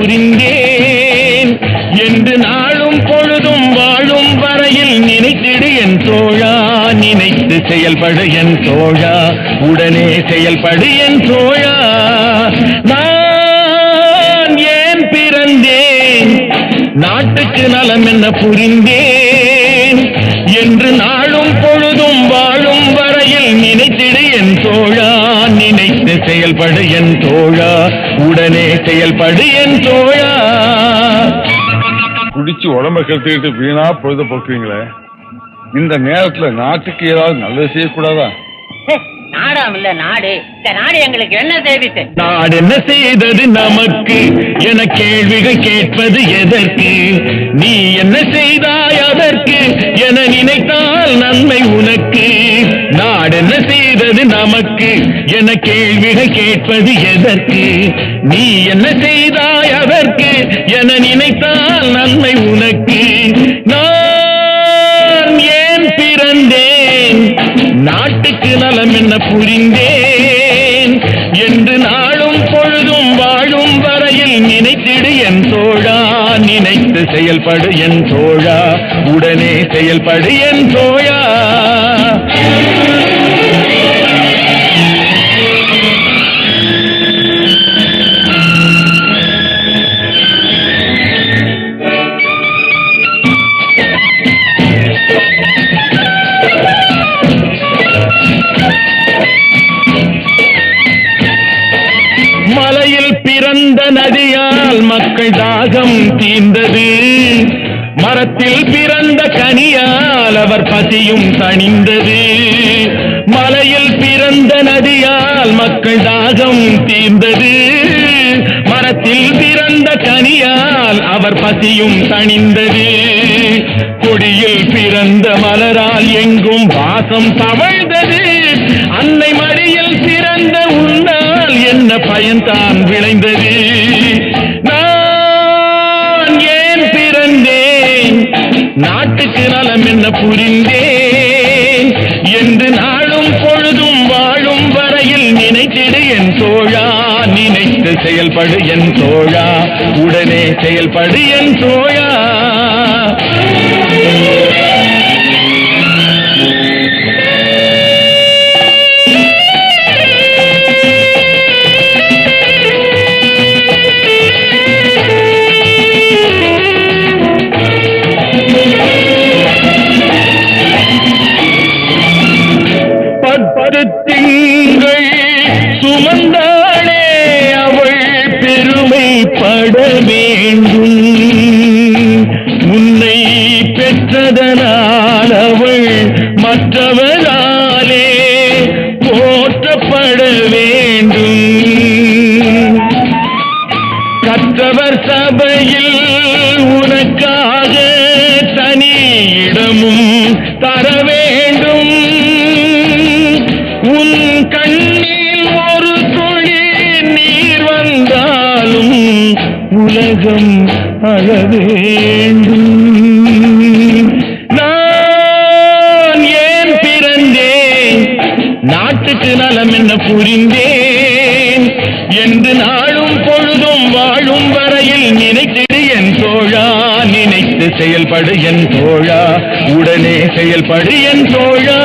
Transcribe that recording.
புரிந்தேன் என்று நாளும் பொழுதும் வாழும் வரையில் நினைத்திடு என் தோழா, நினைத்து செயல்படு என் தோழா, உடனே செயல்படு என் தோழா. நான் ஏன் பிறந்தேன், நாட்டுக்கு நலம் என்ன புரிந்தேன் என்று நாளும் பொழுதும் வாழும் வரையில் நினைத்திடு என் தோழா, நினைத்து செயல்படு என் தோழா, உடனே செயல்படு என் தோழா. குடிச்சு உடம்ப கெடுத்துக்கிட்டு வீணா பொழுத போக்குவீங்களே, இந்த நேரத்துல நாட்டுக்கு ஏதாவது நல்லது செய்யக்கூடாதா? நாடாம் இல்ல நாடு, இந்த நாடு எங்களுக்கு என்ன செய்து? நாடு என்ன செய்தது நமக்கு என கேள்விகள் கேட்பது எதற்கு? நீ என்ன செய்தாய் அதற்கு என நினைத்தால் நன்மை உனக்கு. நாடு என்ன செய்தது நமக்கு என கேள்விகள் கேட்பது எதற்கு? நீ என்ன செய்தாய் அதற்கு என நினைத்தால் நன்மை உனக்கு. நான் ஏன் பிறந்தேன், நாட்டுக்கு நலம் என்ன புரிந்தேன் என்று நாளும் பொழுதும் வாழும் வரையில் நினைத்திடு என் தோழா, நினைத்து செயல்படு என் தோழா, உடனே செயல்படு என் தோழா. மலையில் பிறந்த நதியால் மக்கள் தாகம் தீர்ந்தது, மரத்தில் பிறந்த கனியால் அவர் பசியும் தணிந்தது. மலையில் பிறந்த நதியால் மக்கள் தாகம் தீர்ந்தது, மரத்தில் பிறந்த கனியால் அவர் பசியும் தணிந்தது. கொடியில் பிறந்த மலரால் எங்கும் வாசம் தவழ்ந்தது, அன்னை மடியில் பிறந்த உன்னால் என்ன பயன்தான் விளைந்தது. நான் ஏன் பிறந்தேன், நாட்டுக்கு நலம் என்ன புரிந்தேன் என்று நாளும் பொழுதும் வாழும் வரையில் நினைத்திடு என் தோழா, நினைத்து செயல்படு என் தோழா, உடனே செயல்படு என் தோழா. திங்கள் சுமந்தாளே அவள் பெருமைப்பட வேண்டும், உன்னை பெற்றதனால் அவள் மற்றவராலே போற்றப்பட வேண்டும். கற்றவர் சபையில் உனக்காக தனி இடமும் தர வேண்டும், உன் கண்ணில் ஒரு துளி நீர் வந்தாலும் உலகம் அழ வேண்டும். நான் ஏன் பிறந்தேன், நாட்டுக்கு நலம் என்ன புரிந்தேன் என்று நாளும் பொழுதும் வாழும் வரையில் நினைத்திடு என் தோழா, நினைத்து செயல்படு என் தோழா, உடனே செயல்படு என் தோழா.